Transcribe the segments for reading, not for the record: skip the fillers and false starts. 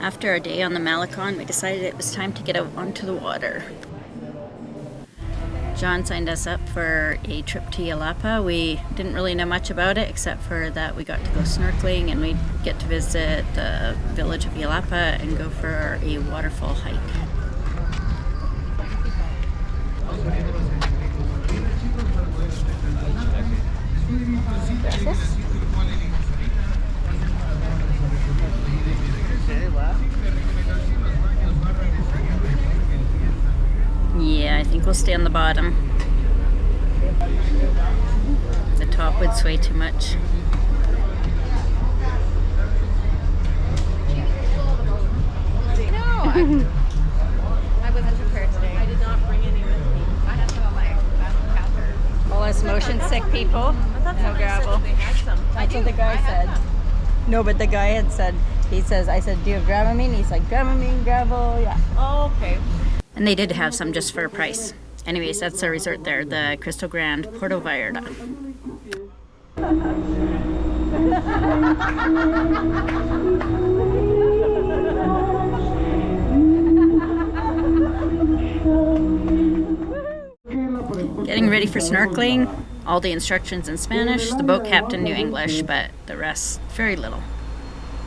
After a day on the Malecon, we decided it was time to get out onto the water. John signed us up for a trip to Yelapa. We didn't really know much about it except for that we got to go snorkeling and we get to visit the village of Yelapa and go for a waterfall hike. Yeah, I think we'll stay on the bottom. The top would sway too much. No, I wasn't prepared today. I did not bring any with me. I had some on my counter. All us motion sick people, no gravel. That's what the guy said. No, but the guy had said, I said, do you have Dramamine? He's like, Dramamine, gravel, yeah. Oh, okay. And they did have some just for a price. Anyways, that's the resort there, the Crystal Grand Porto Vallarta. Getting ready for snorkeling. All the instructions in Spanish. The boat captain knew English, but the rest, very little.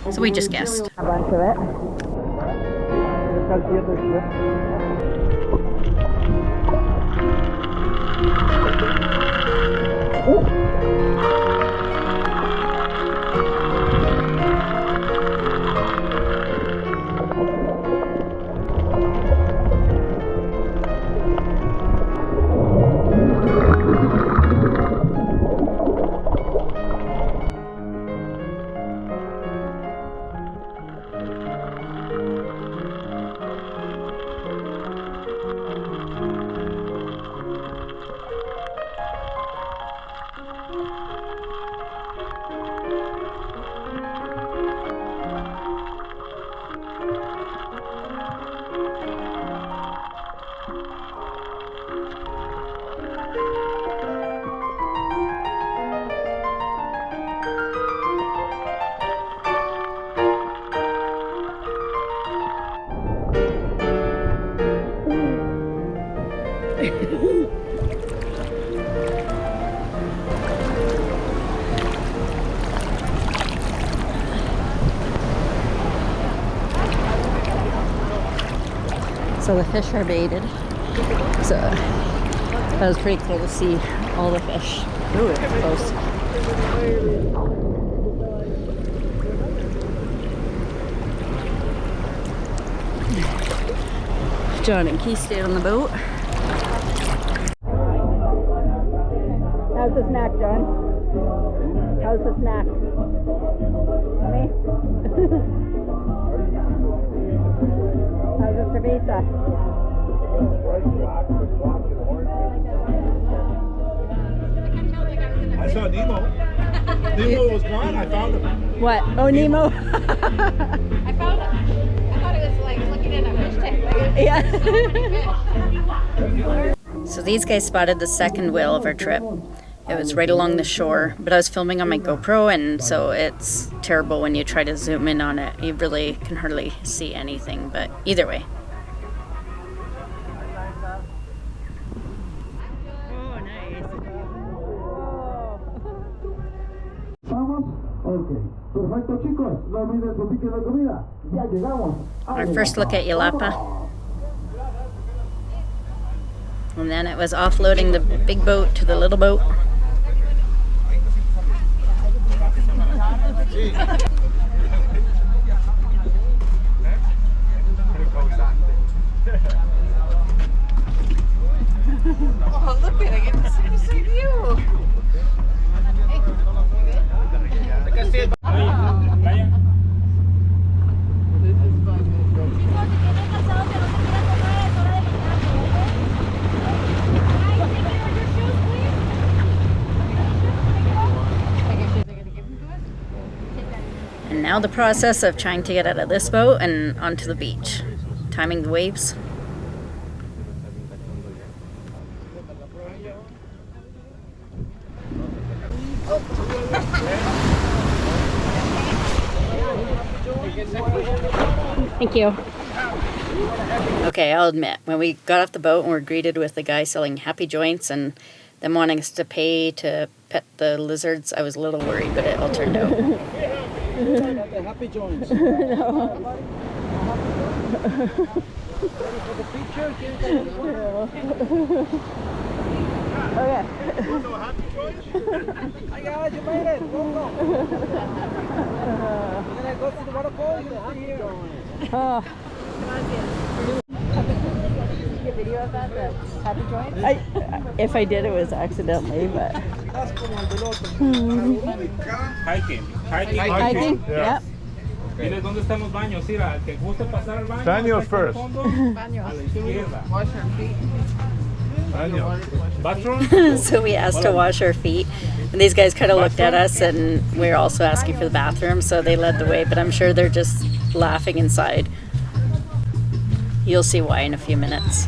So we just guessed. A bunch of it. So the fish are baited. So that was pretty cool to see all the fish. Ooh, it's close. John and Keith stayed on the boat. How's the snack, John? How's the snack? Me? How's the cerveza? I saw Nemo. Nemo was gone. I found him. What? Oh, Nemo. I thought it was like looking in a fish tank. Yeah. So these guys spotted the second whale of our trip. It was right along the shore, but I was filming on my GoPro, and so it's terrible when you try to zoom in on it. You really can hardly see anything, but either way. Oh, nice. Our first look at Yelapa. And then it was offloading the big boat to the little boat. Oh, look at it. Get to see the view. And now the process of trying to get out of this boat and onto the beach. Timing the waves. Thank you. Okay, I'll admit, when we got off the boat and were greeted with the guy selling happy joints and them wanting us to pay to pet the lizards, I was a little worried, but it all turned out. Happy joints. Okay. Hi guys, you made it. Go. We're gonna go to the waterfalls and here. Oh. A video of that, the happy joint? If I did, it was accidentally, but. Hiking. Hiking? Yeah. Mira dónde están los baños. Mira, el que guste pasar al baño. Baños first. A la izquierda. Wash your feet. Baños. Bathroom? So we asked to wash our feet, and these guys kind of looked at us, and we were also asking for the bathroom, so they led the way, but I'm sure they're just laughing inside. You'll see why in a few minutes.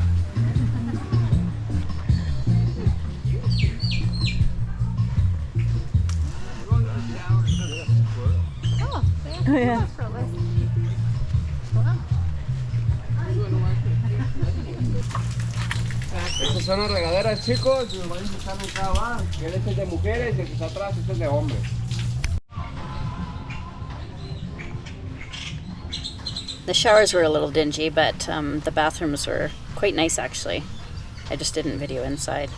Oh, yeah. Estas son las regaderas, chicos. Los baños están en cada bar. Este es de mujeres y el que está atrás este es de hombres. The showers were a little dingy, but the bathrooms were quite nice actually. I just didn't video inside.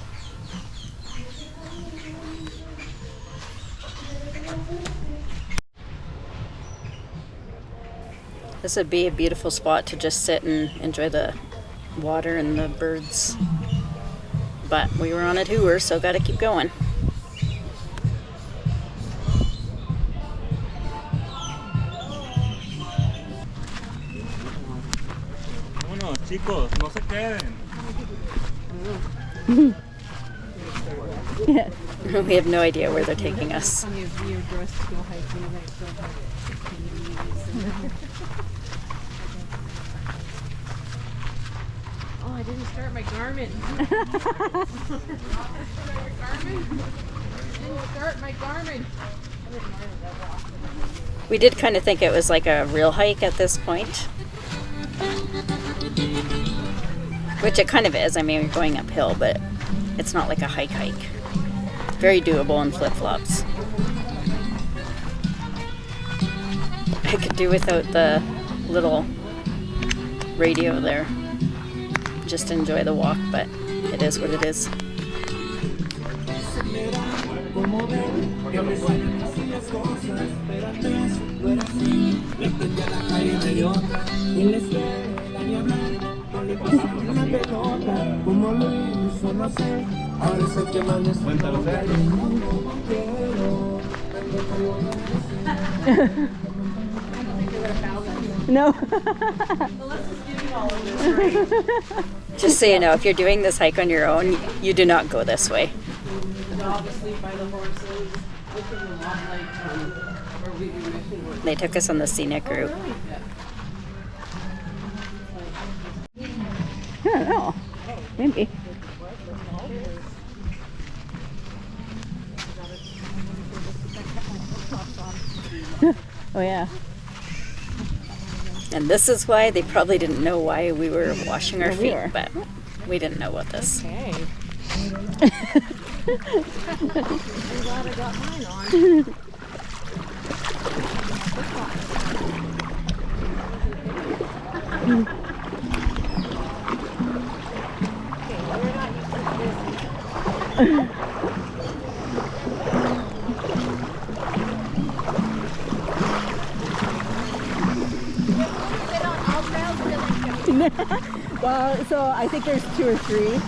This would be a beautiful spot to just sit and enjoy the water and the birds. But we were on a tour, so gotta keep going. Vámonos, chicos, no se queden. Yeah. We have no idea where they're taking us. Oh, I didn't start my Garmin. Didn't start my Garmin. We did kind of think it was like a real hike at this point. Which it kind of is. I mean, we're going uphill, but it's not like a hike. Very doable in flip-flops. I could do without the little radio there. Just enjoy the walk, but it is what it is. No. Just so you know, if you're doing this hike on your own, you do not go this way. They took us on the scenic route. I don't know. Maybe. Oh, yeah. And this is why they probably didn't know why we were washing our Yeah, we feet, were. but we didn't know about this. Okay. I'm glad I got mine on. Well, so I think there's 2 or 3.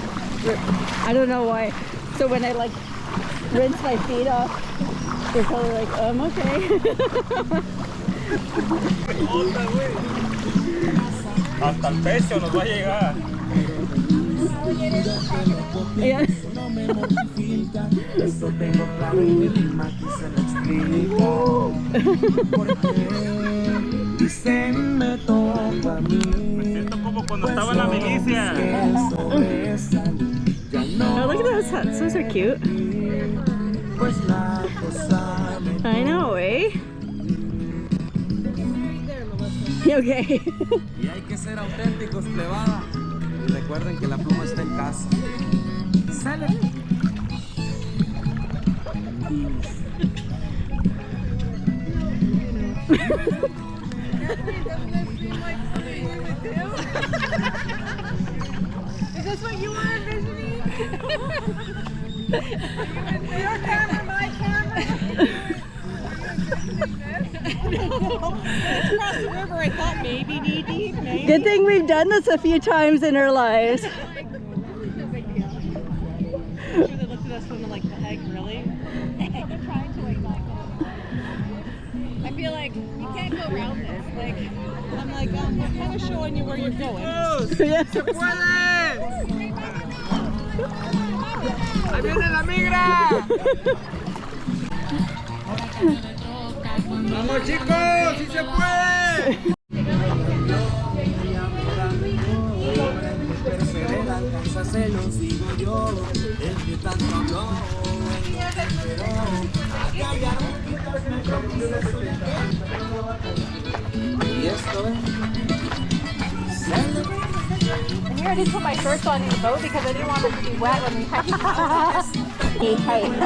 I don't know why. So when I like rinse my feet off, they're probably like, okay. Hasta el pecho nos va a llegar. Yeah. Me siento como cuando estaba en la milicia. Oh, look at those huts. Those are cute. I know, eh? Okay. Y hay que ser auténticos, plebada. Y recuerden que la pluma está en casa. ¡Sale! Is this what you were envisioning? Your camera, my camera. Across the river, I thought maybe knee deep, maybe. Good thing we've done this a few times in our lives. No big deal. I'm sure they looked at us swimming like, the heck, really? They're trying to like not go. I feel like you can't go around this. Like, I'm like, we're kind of showing you where you're going. Yeah. ¡Se puede! ¡Ahí viene la migra! ¡Vamos, chicos! ¡Sí se puede! Persevera, alcánzase, los digo yo. El que tanto habló, el que esperó. A callar poquitos me y esto es. And here I didn't put my shorts on in the boat because I didn't want them to be wet when we had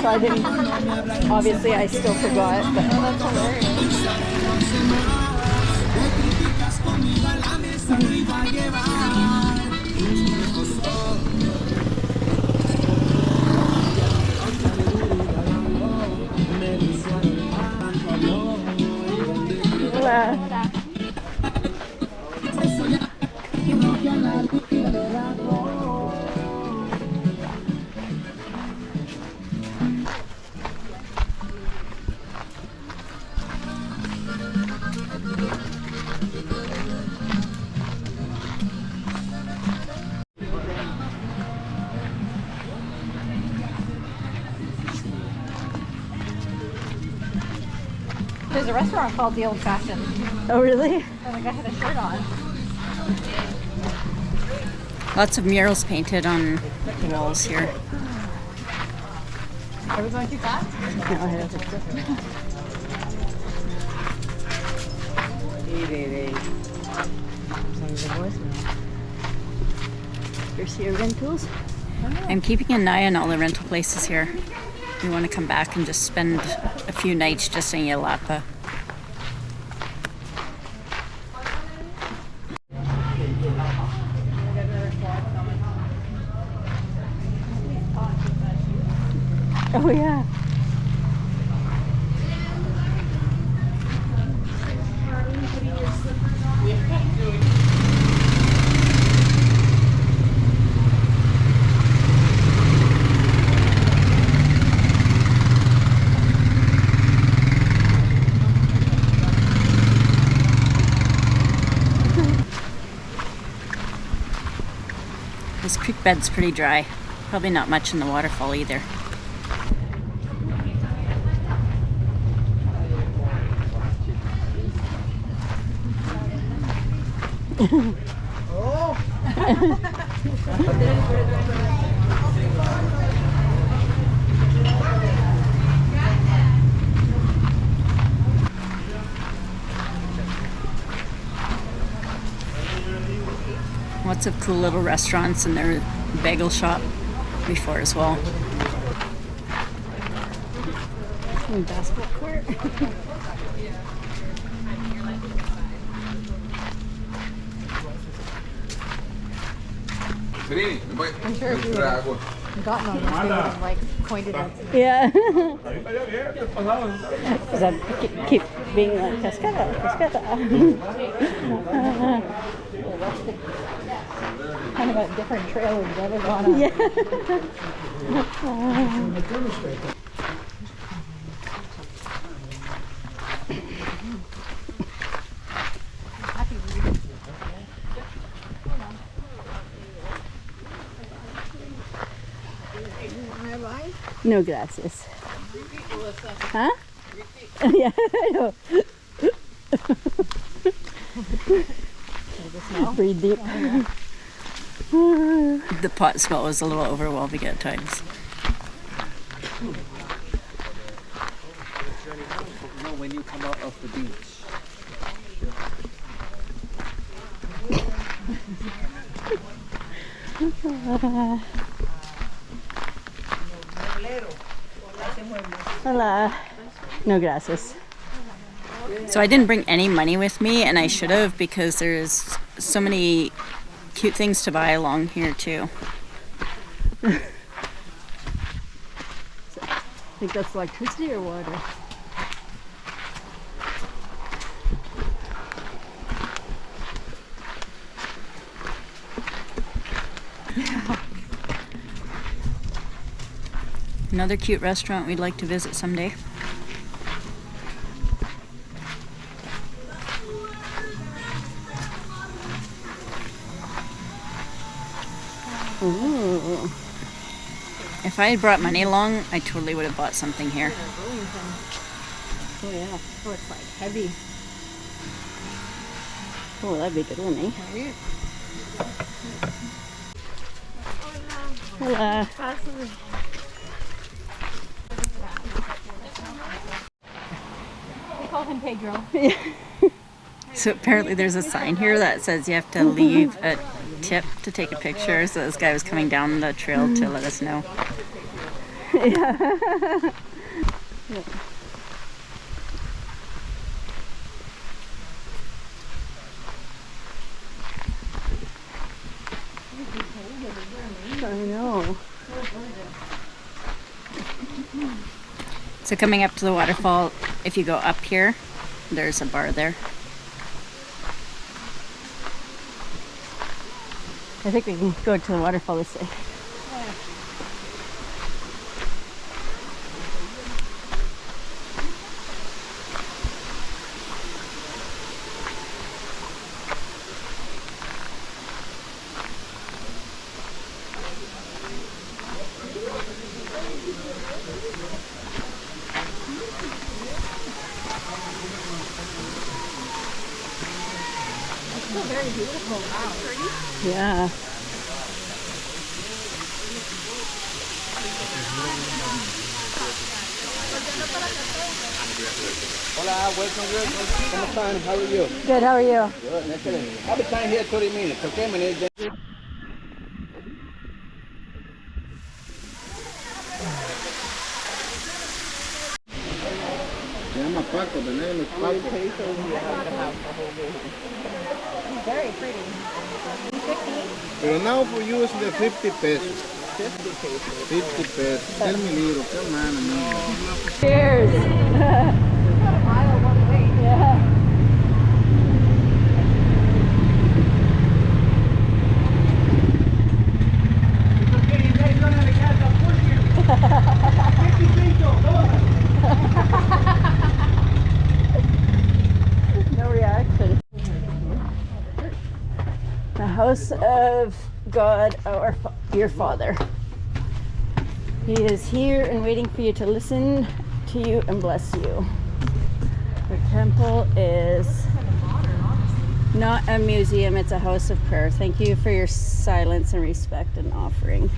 So I didn't, obviously I still forgot, but that's hilarious. There's a restaurant called The Old Fashioned, oh really? and the guy had a shirt on. Lots of murals painted on the walls here. Are we going too fast? No, I don't think so. Here's your rentals. I'm keeping an eye on all the rental places here. We want to come back and just spend a few nights just in Yelapa. Oh yeah. This creek bed's pretty dry. Probably not much in the waterfall either. Lots of cool little restaurants and their bagel shop before as well. Basketball court. I'm sure if you would have gotten on this, they would have like pointed at you. Yeah. Because I keep being like, cascada, cascada. Kind of a different trail we've ever gone on. Yeah. No gracias. Huh? Yeah, I know. Breathe deep. The pot smell was a little overwhelming at times. When you come out of the beach. Hola. No, gracias. So I didn't bring any money with me, and I should have, because there's so many cute things to buy along here too. I think that's electricity or water. Another cute restaurant we'd like to visit someday. Ooh. If I had brought money along, I totally would have bought something here. Oh yeah. Oh, it's like heavy. Oh, that'd be a good one, eh? Hola. We call him Pedro. So apparently there's a sign here that says you have to leave a tip to take a picture. So this guy was coming down the trail to let us know. Yeah. I know. So coming up to the waterfall, if you go up here, there's a bar there. I think we can go to the waterfall this way. Still very beautiful. Wow. Pretty. Yeah. Hola, welcome, girl. ¿Cómo están? How are you? Good, how are you? Good, excellent. I'll be time here 30 minutes, okay? Se llama Paco, the name is Paco. Very pretty. 50. Pero now for you is the 50 pesos. 50 pesos. Tell me little, come on, amigo. Cheers! About a mile one way. Yeah. No reaction. The house of God, your Father. He is here and waiting for you to listen to you and bless you. The temple is not a museum, it's a house of prayer. Thank you for your silence and respect and offering.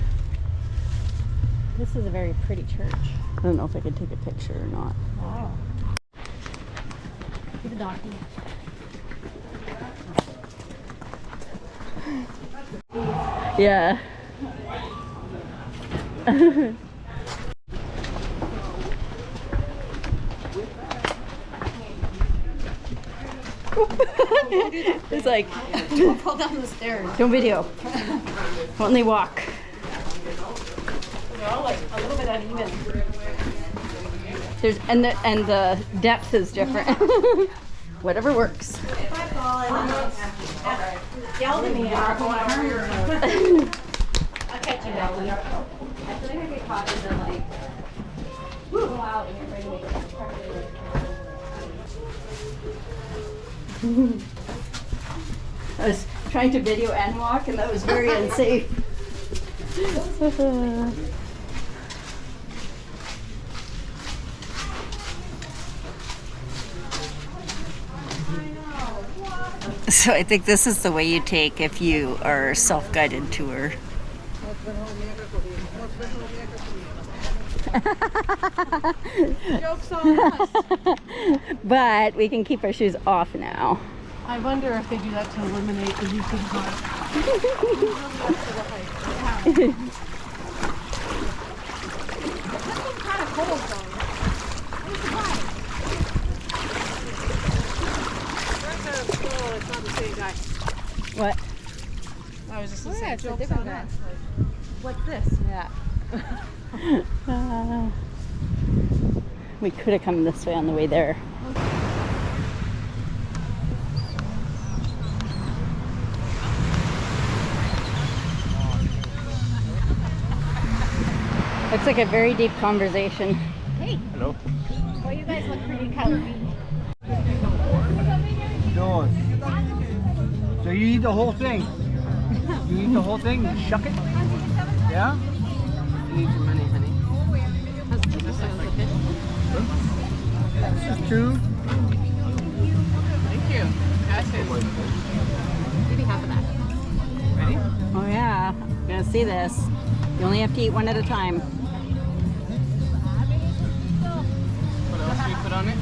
This is a very pretty church. I don't know if I can take a picture or not. Wow. He's a donkey. Yeah. It's like, Don't fall down the stairs. don't video. Only walk. They're all like a little bit uneven. There's and the depth is different. Whatever works. If I fall and yelled at me, I'll catch you back. I feel like I get caught in the like, go out and you're ready to make it. I was trying to video and walk, and that was very unsafe. So I think this is the way you take if you are a self-guided tour. Joke's on us. But we can keep our shoes off now. I wonder if they do that to eliminate the use of cars. This one's kind of cold though. I'm surprised. Oh, it's not the same guy. What? I was just Oh, yeah, it's a joke's different on guy. us. Like, what's this? Yeah. We could have come this way on the way there. Looks like a very deep conversation. Hey. Hello. Well, you guys look pretty comfy. Dos. So you eat the whole thing? You eat the whole thing? You shuck it? Yeah? You need some money, honey. This sounds like fish. This is two. Thank you. That's it. Give me half of that. Ready? Oh yeah, gonna see this. You only have to eat one at a time. What else do you put on it?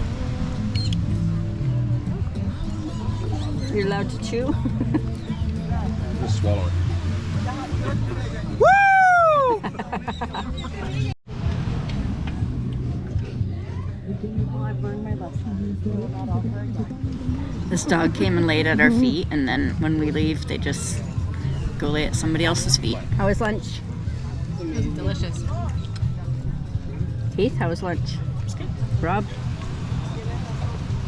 You're allowed to chew. Just swallow it. This dog came and laid at our feet, and then when we leave, they just go lay at somebody else's feet. How was lunch? Delicious. Keith, how was lunch? Rob?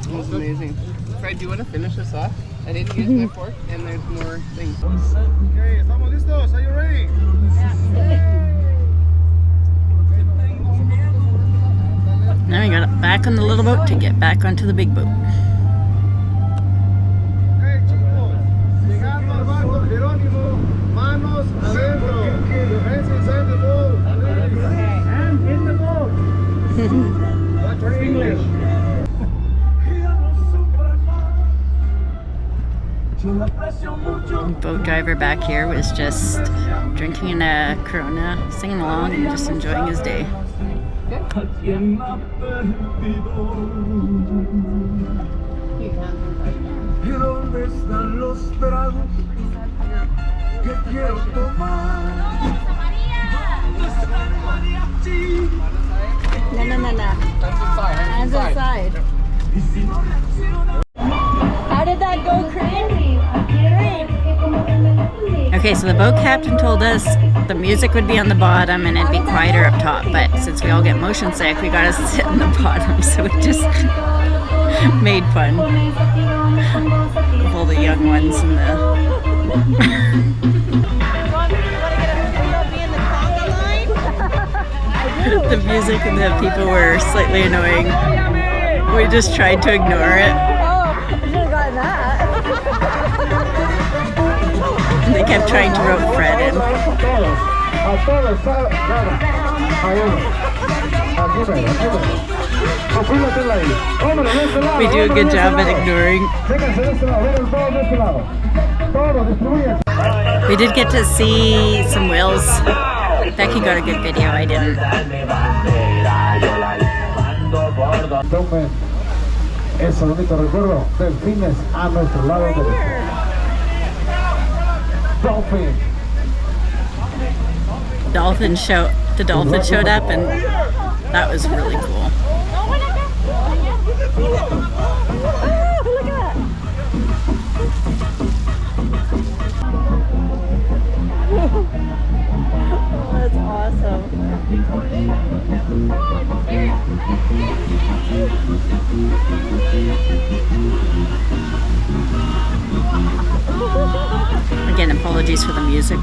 It was amazing. Fred, do you want to finish this off? I didn't use my fork, and there's more things. Okay, ¿estamos listos? Are you ready? Now we got back on the little boat to get back onto the big boat. Hey, chicos. Llegando al barco Jerónimo, manos adentro. Your hands inside the boat. Hands in the boat. Watch your English. Boat driver back here was just drinking a Corona, singing along, and just enjoying his day. No. Hands inside. Hands inside. How did that go, Crane? Okay, so the boat captain told us the music would be on the bottom and it'd be quieter up top, but since we all get motion sick, we gotta sit on the bottom, so we just made fun of all the young ones and the music, and the people were slightly annoying. We just tried to ignore it. I should have gotten that. They kept trying to rope Fred in. We do a good job at ignoring. We did get to see some whales. Becky got a good video, I didn't. Tomen ese bonito recuerdo. Delfines a nuestro lado derecho. Dolphin. The dolphin showed up, and that was really cool. That's awesome. Again, apologies for the music.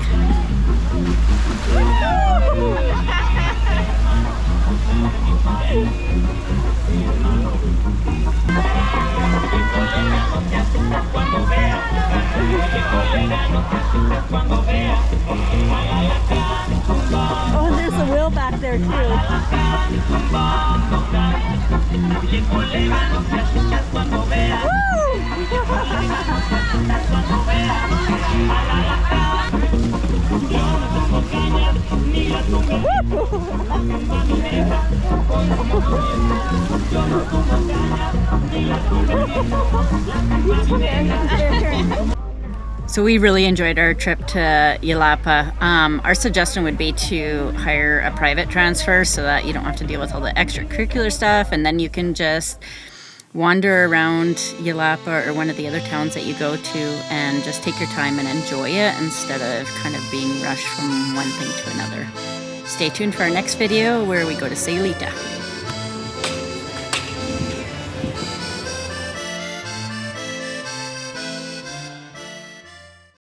Oh, and there's a wheel back there too. So we really enjoyed our trip to Yelapa. Our suggestion would be to hire a private transfer so that you don't have to deal with all the extracurricular stuff, and then you can just wander around Yelapa or one of the other towns that you go to and just take your time and enjoy it instead of kind of being rushed from one thing to another. Stay tuned for our next video where we go to Sayulita.